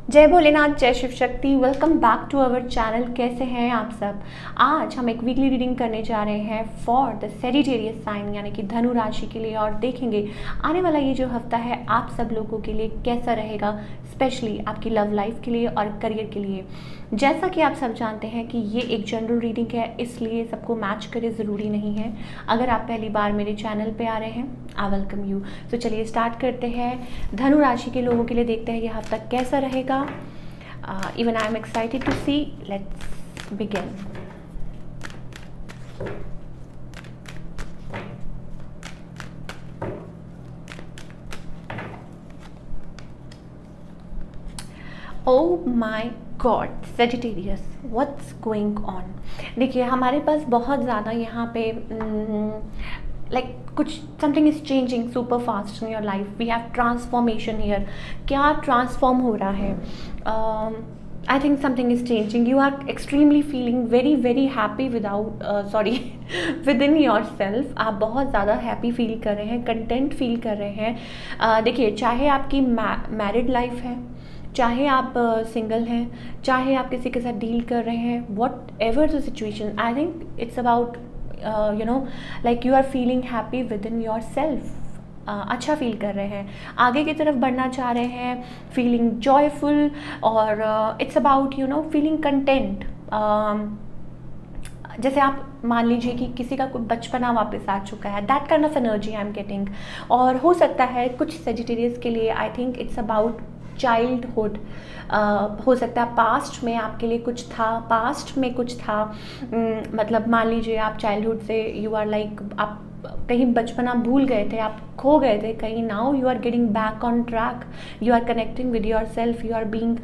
जय भोलेनाथ, जय Shiv Shakti. Welcome back to our channel. कैसे हैं आप सब। आज हम एक वीकली रीडिंग करने जा रहे हैं फॉर द सेजिटेरियस साइन यानी कि धनु राशि के लिए, और देखेंगे आने वाला ये जो हफ्ता है आप सब लोगों के लिए कैसा रहेगा, स्पेशली आपकी लव लाइफ के लिए और करियर के लिए। जैसा कि आप सब जानते हैं कि ये एक जनरल रीडिंग है, इसलिए सबको मैच करे ज़रूरी नहीं है। अगर आप पहली बार मेरे चैनल पे आ रहे हैं, आई वेलकम यू। तो चलिए स्टार्ट करते हैं। धनु राशि के लोगों के लिए देखते हैं ये हफ्ता कैसा रहेगा। Even I am excited to see. Let's begin. Oh my god, sagittarius, what's going on. देखिए हमारे पास बहुत ज़्यादा यहाँ पे लाइक कुछ something is changing super fast in your life. We have transformation here. क्या ट्रांसफॉर्म हो रहा है? I think something is changing. You are extremely feeling very very happy without sorry with in your self. आप बहुत ज़्यादा happy feel कर रहे हैं, कंटेंट फील कर रहे हैं। देखिए चाहे आपकी मैरिड लाइफ है, चाहे आप सिंगल हैं, चाहे आप किसी के साथ डील कर रहे हैं, whatever the situation, I think it's about like you are feeling happy with in your self. अच्छा फील कर रहे हैं, आगे की तरफ बढ़ना चाह रहे हैं, फीलिंग जॉयफुल, और इट्स अबाउट फीलिंग कंटेंट। जैसे आप मान लीजिए कि किसी का कोई बचपना वापस आ चुका है, that kind of energy I am getting. और हो सकता है कुछ सेजिटेरियस के लिए आई थिंक इट्स अबाउट चाइल्डहुड। हो सकता है पास्ट में आपके लिए कुछ था, पास्ट में कुछ था। मतलब मान लीजिए आप चाइल्डहुड से यू आर लाइक आप कहीं बचपना भूल गए थे, आप खो गए थे कहीं। Now you are getting back on track, you are connecting with your self, you are being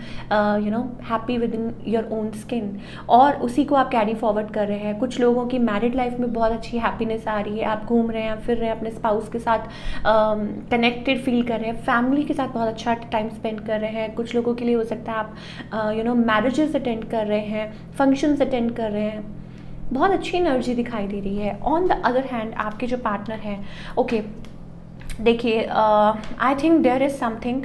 happy with in your own skin, और उसी को आप कैरी फॉरवर्ड कर रहे हैं। कुछ लोगों की मैरिड लाइफ में बहुत अच्छी हैप्पीनेस आ रही है, आप घूम रहे हैं, फिर रहे हैं, अपने स्पाउस के साथ कनेक्टेड फील कर रहे हैं, फैमिली के साथ बहुत अच्छा टाइम स्पेंड कर रहे हैं। कुछ लोगों के लिए हो सकता है आप मैरिजेस अटेंड कर रहे हैं, फंक्शंस अटेंड कर रहे हैं, बहुत अच्छी एनर्जी दिखाई दे रही है। ऑन द अदर हैंड आपके जो पार्टनर हैं, ओके देखिए I think there is something,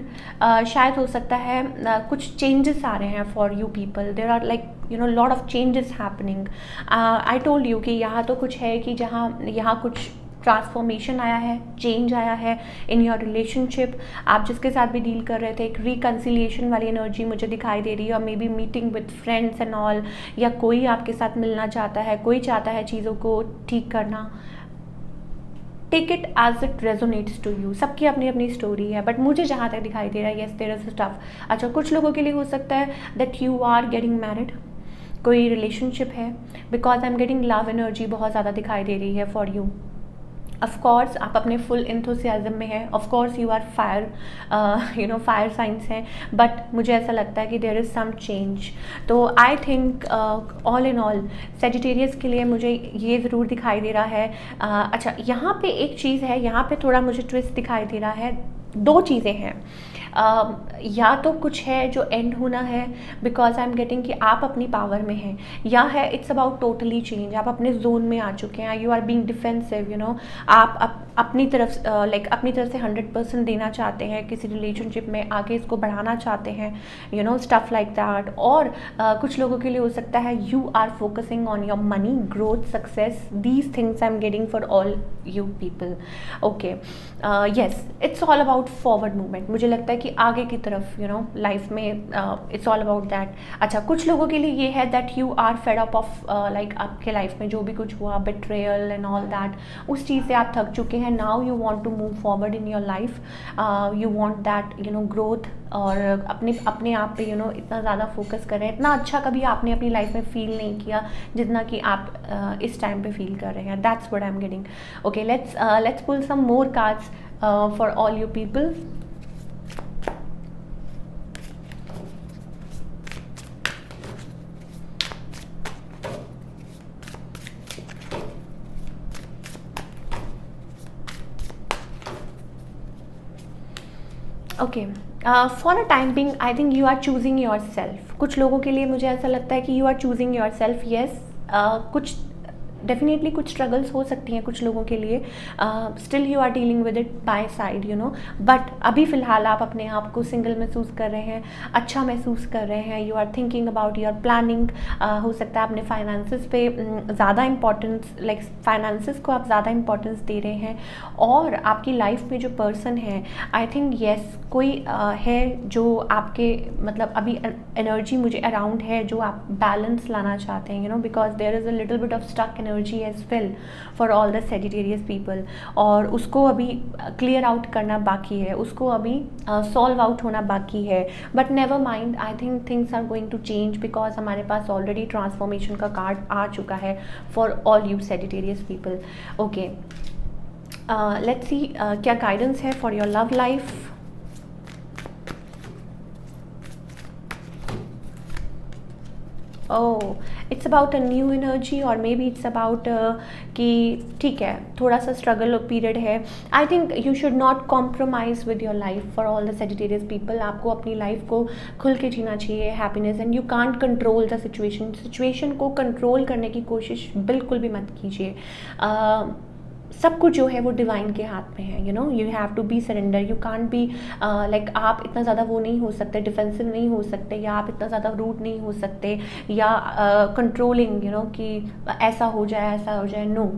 शायद हो सकता है कुछ चेंजेस आ रहे हैं for you people. There are like lot of changes happening. I told you कि यहाँ तो कुछ है कि जहाँ यहाँ कुछ ट्रांसफॉर्मेशन आया है, चेंज आया है इन योर रिलेशनशिप। आप जिसके साथ भी डील कर रहे थे, एक रिकन्सिलिएशन वाली एनर्जी मुझे दिखाई दे रही है, और may be meeting with friends and all, या कोई आपके साथ मिलना चाहता है, कोई चाहता है चीज़ों को ठीक करना। Take it as it resonates to you. सबकी अपनी अपनी स्टोरी है, बट मुझे जहाँ तक दिखाई दे रहा है, यस देयर इज स्टफ। अच्छा, कुछ लोगों के लिए हो सकता है that you are getting married, कोई रिलेशनशिप है, because I am getting love energy बहुत ज़्यादा दिखाई दे रही है फॉर यू। ऑफकोर्स आप अपने फुल इंथुसियाज्म में हैं, of course you are fire fire signs हैं, बट मुझे ऐसा लगता है कि देयर इज़ सम चेंज। तो I think all in all Sagittarius के लिए मुझे ये ज़रूर दिखाई दे रहा है। अच्छा, यहाँ पे एक चीज़ है, यहाँ पे थोड़ा मुझे ट्विस्ट दिखाई दे रहा है। दो चीज़ें हैं, या तो कुछ है जो एंड होना है बिकॉज आई एम गेटिंग कि आप अपनी पावर में हैं, या है इट्स अबाउट टोटली चेंज, आप अपने जोन में आ चुके हैं, यू आर बीइंग डिफेंसिव, आप अपनी तरफ अपनी तरफ से 100% देना चाहते हैं किसी रिलेशनशिप में, आगे इसको बढ़ाना चाहते हैं, स्टफ लाइक दैट। और कुछ लोगों के लिए हो सकता है you are focusing on your money growth success, these things I am getting for all you people. Okay, yes, it's all about forward movement. मुझे लगता है कि आगे की तरफ लाइफ में इट्स ऑल अबाउट दैट। अच्छा, कुछ लोगों के लिए ये है that you are fed up of like आपके लाइफ में जो भी कुछ हुआ, बिट्रेयल एंड ऑल दैट, उस चीज़ से आप थक चुके हैं। Now you want to move forward in your life, you want that growth, और अपने आप पे इतना ज़्यादा फोकस कर रहे हैं। इतना अच्छा कभी आपने अपनी लाइफ में फील नहीं किया जितना कि आप इस टाइम पे फील कर रहे हैं। That's what I am getting. Okay, let's pull some more cards for all you people. Okay, for a time being I think you are choosing your self. कुछ लोगों के लिए मुझे ऐसा लगता है कि you are choosing your self. Yes, कुछ डेफिनेटली कुछ स्ट्रगल्स हो सकती हैं कुछ लोगों के लिए, still you are dealing with it by side, you know, but अभी फ़िलहाल आप अपने आप को सिंगल महसूस कर रहे हैं, अच्छा महसूस कर रहे हैं, you are thinking about your planning. हो सकता है अपने फाइनेंसिस पे ज़्यादा इंपॉर्टेंस, लाइक फाइनेंसिस को आप ज़्यादा इंपॉर्टेंस दे रहे हैं, और आपकी लाइफ में जो पर्सन है, आई थिंक येस कोई है जो आपके मतलब अभी एनर्जी मुझे अराउंड है जो आप बैलेंस लाना चाहते हैं, you know, because there is a little bit of stuck energy as well for all the sagittarius people, और उसको अभी क्लियर आउट करना बाकी है, उसको अभी सॉल्व आउट होना बाकी है, but never mind, I think things are going to change because हमारे पास ऑलरेडी ट्रांसफॉर्मेशन का कार्ड आ चुका है for all you sagittarius people. Okay, let's see क्या गाइडेंस है for your love life. It's about a new energy, और may be it's about कि ठीक है थोड़ा सा स्ट्रगल पीरियड है। I think you should not compromise with your life for all the sagittarius people. आपको अपनी लाइफ को खुल के जीना चाहिए, happiness, and you can't control the situation को कंट्रोल करने की कोशिश बिल्कुल भी मत कीजिए। सब कुछ जो है वो डिवाइन के हाथ में है, you know, you have to be surrender, you can't be like आप इतना ज़्यादा वो नहीं हो सकते, डिफेंसिव नहीं हो सकते, या आप इतना ज़्यादा रूड नहीं हो सकते, या कंट्रोलिंग, यू नो, कि ऐसा हो जाए, नो।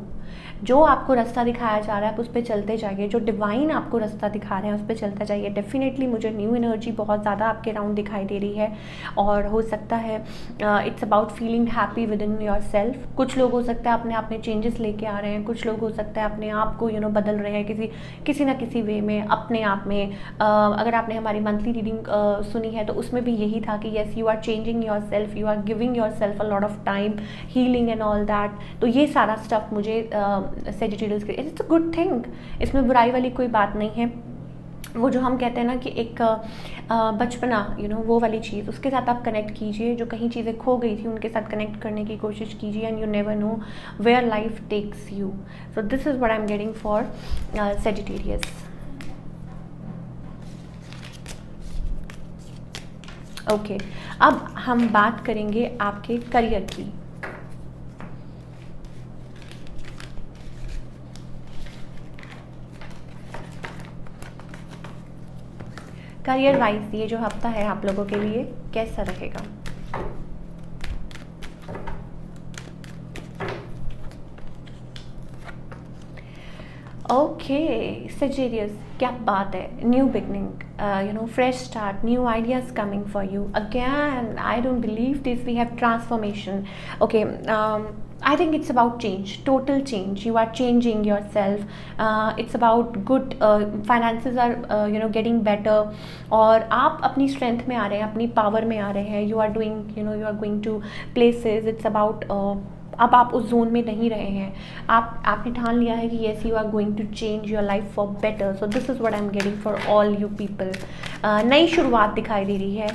जो आपको रास्ता दिखाया जा रहा है आप उस पर चलते जाइए, जो डिवाइन आपको रास्ता दिखा रहे हैं उस पर चलते जाइए। डेफिनेटली मुझे न्यू एनर्जी बहुत ज़्यादा आपके अराउंड दिखाई दे रही है, और हो सकता है it's about feeling happy with in your self. कुछ लोग हो सकता है अपने आप में चेंजेस लेके आ रहे हैं, कुछ लोग हो सकता है अपने आप को बदल रहे हैं किसी ना किसी वे में अपने आप में। अगर आपने हमारी मंथली रीडिंग सुनी है तो उसमें भी यही था कि yes you are changing your self, you are giving your self a lot of time, healing and all that. तो ये सारा स्टफ मुझे सेजिटेरियल्स के इट्स अ गुड थिंग, इसमें बुराई वाली कोई बात नहीं है। वो जो हम कहते हैं ना कि एक बचपना, वो वाली चीज़, उसके साथ आप कनेक्ट कीजिए। जो कहीं चीज़ें खो गई थी उनके साथ कनेक्ट करने की कोशिश कीजिए, and you never know where life takes you. So this is what I am getting for sagittarius. Okay, अब हम बात करेंगे आपके करियर की। करियर वाइज ये जो हफ्ता है आप लोगों के लिए कैसा रहेगा? ओके सेजिटेरियस, क्या बात है, new beginning, fresh start, new ideas coming for you again. I don't believe this, we have transformation. Okay, I think it's about change, total change. You are changing yourself. It's about good finances are getting better, और आप अपनी strength में आ रहे हैं, अपनी power में आ रहे हैं। You are doing, you are going to places. It's about अब आप उस जोन में नहीं रहे हैं, आपने ठान लिया है कि yes you are going to change your life for better. So this is what I'm getting for all you people. नई शुरुआत दिखाई दे रही है,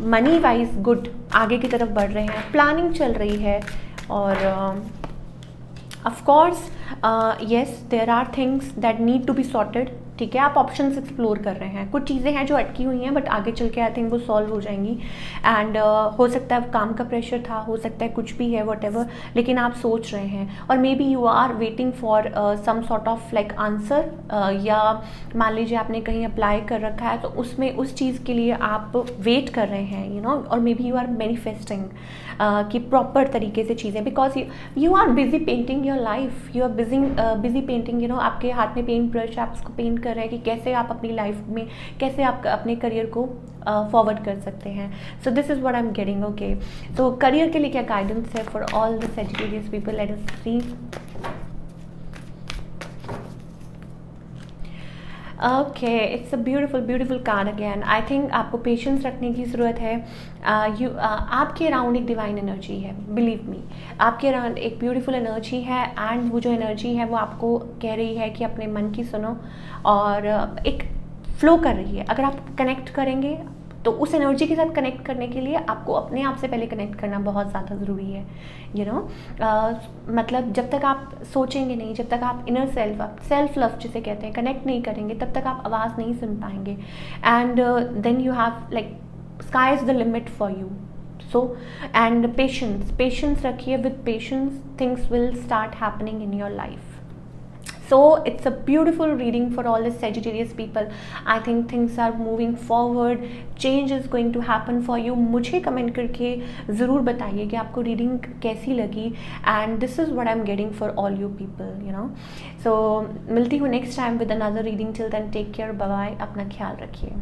मनी वाइज गुड, आगे की तरफ बढ़ रहे हैं, प्लानिंग चल रही है, और of course yes there are things that need to be sorted. ठीक है, आप ऑप्शंस एक्सप्लोर कर रहे हैं, कुछ चीज़ें हैं जो अटकी हुई हैं, बट आगे चल के आई थिंक वो सॉल्व हो जाएंगी। एंड हो सकता है काम का प्रेशर था, हो सकता है कुछ भी है व्हाटएवर, लेकिन आप सोच रहे हैं, और maybe you are waiting for some sort of like answer, या मान लीजिए आपने कहीं अप्लाई कर रखा है तो उसमें उस चीज़ के लिए आप वेट कर रहे हैं, और maybe you are manifesting कि प्रॉपर तरीके से चीज़ें, because you are busy painting your life, you are busy painting, आपके हाथ में पेंट ब्रश, आप उसको पेंट कर रहे हैं कि कैसे आप अपनी लाइफ में, कैसे आप अपने करियर को फॉरवर्ड कर सकते हैं। So this is what I am getting. Okay, तो करियर के लिए क्या गाइडेंस है for all the sagittarius people? Let us see. Okay, it's a beautiful card again. I think आपको पेशेंस रखने की ज़रूरत है। आपके अराउंड एक डिवाइन एनर्जी है, बिलीव मी, आपके अराउंड एक ब्यूटीफुल एनर्जी है, एंड वो जो एनर्जी है वो आपको कह रही है कि अपने मन की सुनो, और एक फ्लो कर रही है। अगर आप कनेक्ट करेंगे तो उस एनर्जी के साथ कनेक्ट करने के लिए आपको अपने आप से पहले कनेक्ट करना बहुत ज़्यादा ज़रूरी है, मतलब जब तक आप सोचेंगे नहीं, जब तक आप इनर सेल्फ लव जिसे कहते हैं कनेक्ट नहीं करेंगे, तब तक आप आवाज़ नहीं सुन पाएंगे। And then you have like sky is the limit for you, so and patience रखिए. With patience things will start happening in your life. So it's a beautiful reading for all the Sagittarius people. I think things are moving forward. Change is going to happen for you. मुझे comment करके ज़रूर बताइए कि आपको reading कैसी लगी. And this is what I am getting for all you people, you know. So मिलती हूँ next time with another reading. Till then take care, bye bye, अपना ख्याल रखिए.